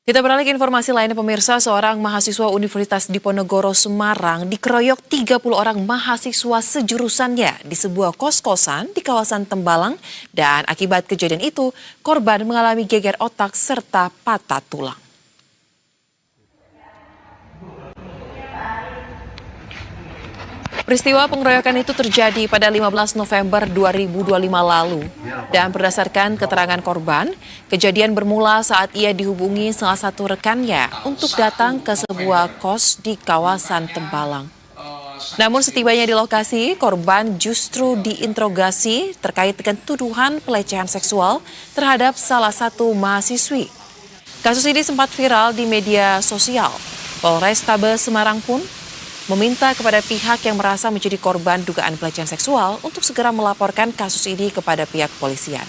Kita beralih ke informasi lainnya pemirsa, seorang mahasiswa Universitas Diponegoro Semarang dikeroyok 30 orang mahasiswa sejurusannya di sebuah kos-kosan di kawasan Tembalang dan akibat kejadian itu korban mengalami geger otak serta patah tulang. Peristiwa pengeroyokan itu terjadi pada 15 November 2025 lalu. Dan berdasarkan keterangan korban, kejadian bermula saat ia dihubungi salah satu rekannya untuk datang ke sebuah kos di kawasan Tembalang. Namun setibanya di lokasi, korban justru diinterogasi terkait dengan tuduhan pelecehan seksual terhadap salah satu mahasiswi. Kasus ini sempat viral di media sosial. Polrestabes Semarang pun meminta kepada pihak yang merasa menjadi korban dugaan pelecehan seksual untuk segera melaporkan kasus ini kepada pihak kepolisian.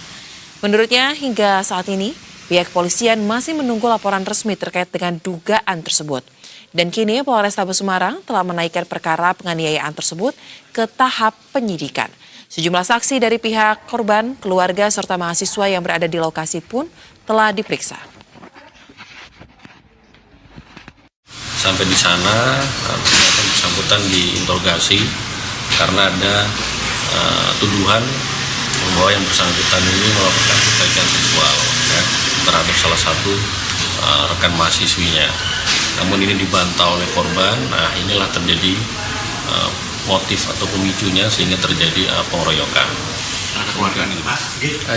Menurutnya, hingga saat ini, pihak kepolisian masih menunggu laporan resmi terkait dengan dugaan tersebut. Dan kini Polrestabes Semarang telah menaikkan perkara penganiayaan tersebut ke tahap penyidikan. Sejumlah saksi dari pihak korban, keluarga, serta mahasiswa yang berada di lokasi pun telah diperiksa. Sampai di sana ternyata bersangkutan diinterogasi karena ada tuduhan bahwa yang bersangkutan ini melakukan pelecehan seksual terhadap salah satu rekan mahasiswinya. Namun ini dibantah oleh korban. Nah, inilah terjadi motif atau pemicunya sehingga terjadi pengeroyokan.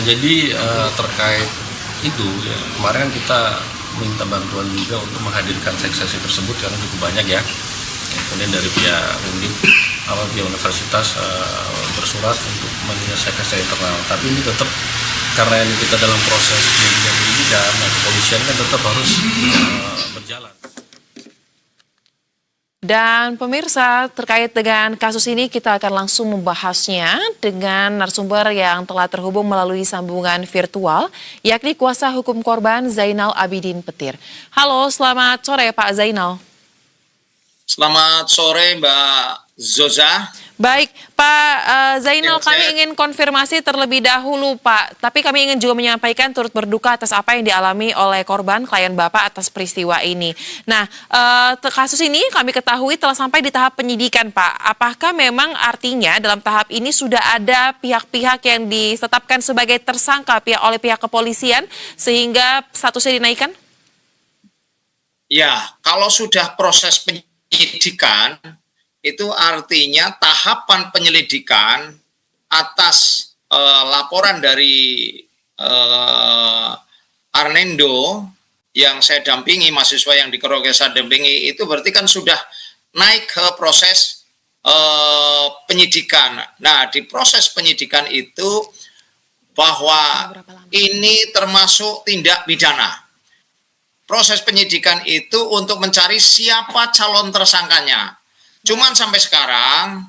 Jadi terkait itu ya, kemarin kan kita minta bantuan juga untuk menghadirkan saksi tersebut karena cukup banyak ya. Kemudian dari pihak Undip, pihak universitas bersurat untuk menyelesaikan secara internal. Tapi ini tetap karena ini kita dalam proses penyidikan, kepolisian kan tetap harus berjalan. Dan pemirsa, terkait dengan kasus ini kita akan langsung membahasnya dengan narasumber yang telah terhubung melalui sambungan virtual, yakni kuasa hukum korban Zainal Abidin Petir. Halo, selamat sore Pak Zainal. Selamat sore Mbak Zoza. Baik, Pak Zainal, kami ingin konfirmasi terlebih dahulu Pak, tapi kami ingin juga menyampaikan turut berduka atas apa yang dialami oleh korban klien Bapak atas peristiwa ini. Nah, kasus ini kami ketahui telah sampai di tahap penyidikan Pak. Apakah memang artinya dalam tahap ini sudah ada pihak-pihak yang ditetapkan sebagai tersangka oleh pihak kepolisian sehingga statusnya dinaikkan? Ya, kalau sudah proses penyidikan, itu artinya tahapan penyelidikan atas laporan dari Arnendo yang saya dampingi, mahasiswa yang dikeroyok saya dampingi, itu berarti kan sudah naik ke proses penyidikan. Nah, di proses penyidikan itu bahwa ini termasuk tindak pidana. Proses penyidikan itu untuk mencari siapa calon tersangkanya. Cuman sampai sekarang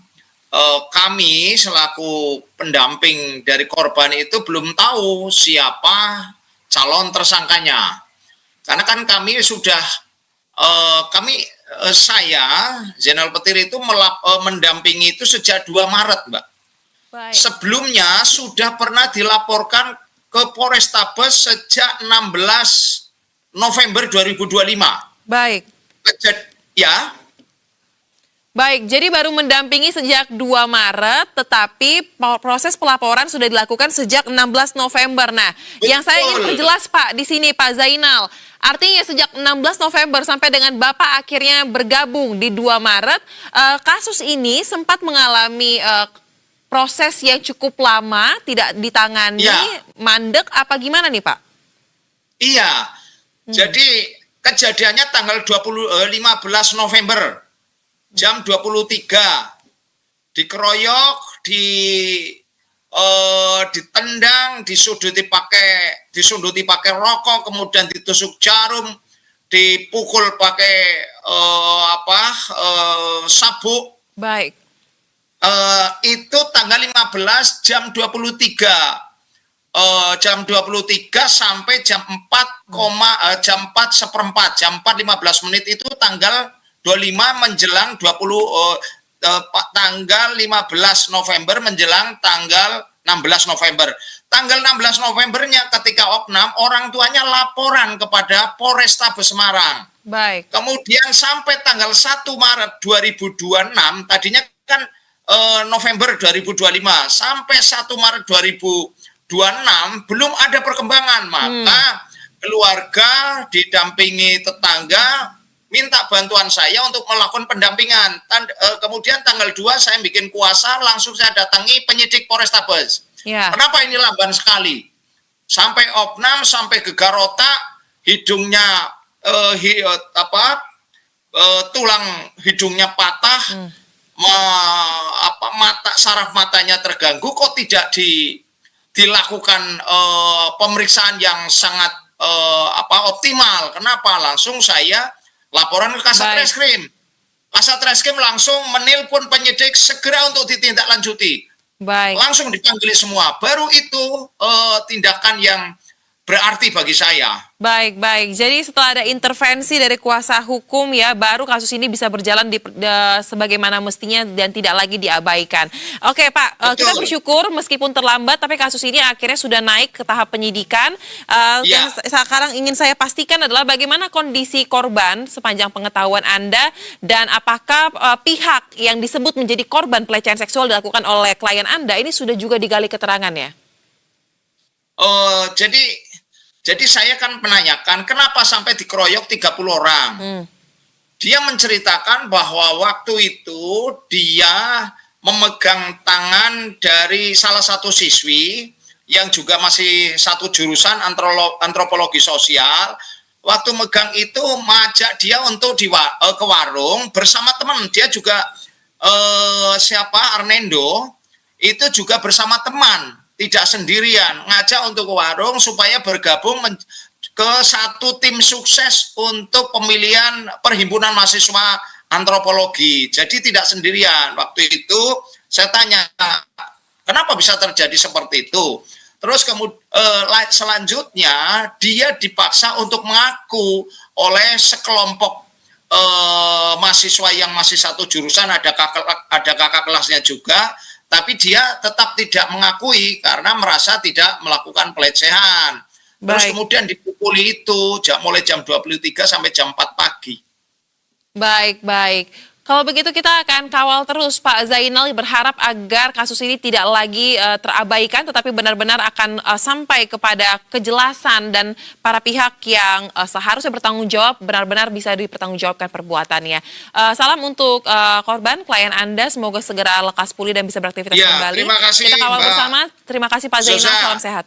kami selaku pendamping dari korban itu belum tahu siapa calon tersangkanya. Karena kan kami sudah, saya, Zainal Petir itu mendampingi itu sejak 2 Maret, Mbak. Baik. Sebelumnya sudah pernah dilaporkan ke Polrestabes sejak 16 November 2025. Baik. Ya. Baik, jadi baru mendampingi sejak 2 Maret, tetapi proses pelaporan sudah dilakukan sejak 16 November. Nah, betul. Yang saya ingin perjelas Pak di sini Pak Zainal, artinya sejak 16 November sampai dengan Bapak akhirnya bergabung di 2 Maret, kasus ini sempat mengalami proses yang cukup lama, tidak ditangani, mandek, apa gimana nih Pak? Iya, jadi kejadiannya tanggal 15 November. Jam 23 dikeroyok, ditendang, disunduti pakai rokok, kemudian ditusuk jarum, dipukul pakai sabuk. Baik. Itu tanggal 15 jam 23. Jam 23 sampai jam 4, jam 4:15, jam 4:15 itu tanggal 25 menjelang tanggal 15 November menjelang tanggal 16 November. tanggal 16 Novembernya ketika opnam, orang tuanya laporan kepada Polrestabes Semarang. Baik. Kemudian sampai tanggal 1 Maret 2026, tadinya kan November 2025, sampai 1 Maret 2026 belum ada perkembangan. Maka keluarga didampingi tetangga minta bantuan saya untuk melakukan pendampingan. Kemudian tanggal 2 saya bikin kuasa, langsung saya datangi penyidik Polrestabes. Ya. Kenapa ini lamban sekali? Sampai opnam, sampai gegar otak, hidungnya tulang hidungnya patah, saraf matanya terganggu, kok tidak dilakukan pemeriksaan yang sangat optimal. Kenapa? Langsung saya laporan ke Kasat Reskrim. Kasat Reskrim langsung menelpon penyidik segera untuk ditindaklanjuti. Baik. Langsung dipanggil semua. Baru itu tindakan yang berarti bagi saya. Baik, baik. Jadi setelah ada intervensi dari kuasa hukum ya, baru kasus ini bisa berjalan sebagaimana mestinya dan tidak lagi diabaikan. Oke Pak, kita bersyukur meskipun terlambat, tapi kasus ini akhirnya sudah naik ke tahap penyidikan. Yang sekarang ingin saya pastikan adalah bagaimana kondisi korban sepanjang pengetahuan Anda, dan apakah pihak yang disebut menjadi korban pelecehan seksual dilakukan oleh klien Anda ini sudah juga digali keterangannya? Jadi saya kan menanyakan kenapa sampai dikeroyok 30 orang. Dia menceritakan bahwa waktu itu dia memegang tangan dari salah satu siswi yang juga masih satu jurusan antropologi sosial. Waktu megang itu mengajak dia untuk ke warung bersama teman. Dia juga Arnendo itu juga bersama teman. Tidak sendirian, ngajak untuk ke warung supaya bergabung ke satu tim sukses untuk pemilihan Perhimpunan Mahasiswa Antropologi. Jadi tidak sendirian. Waktu itu saya tanya, kenapa bisa terjadi seperti itu? Terus selanjutnya dia dipaksa untuk mengaku oleh sekelompok mahasiswa yang masih satu jurusan, ada kakak kelasnya juga. Tapi dia tetap tidak mengakui karena merasa tidak melakukan pelecehan. Terus kemudian dipukuli itu mulai jam 23 sampai jam 4 pagi. Baik, baik. Kalau begitu kita akan kawal terus Pak Zainal, berharap agar kasus ini tidak lagi terabaikan tetapi benar-benar akan sampai kepada kejelasan dan para pihak yang seharusnya bertanggung jawab benar-benar bisa dipertanggungjawabkan perbuatannya. Salam untuk korban, klien Anda, semoga segera lekas pulih dan bisa beraktivitas kembali. Terima kasih, kita kawal bersama. Terima kasih Pak Zainal, salam sehat.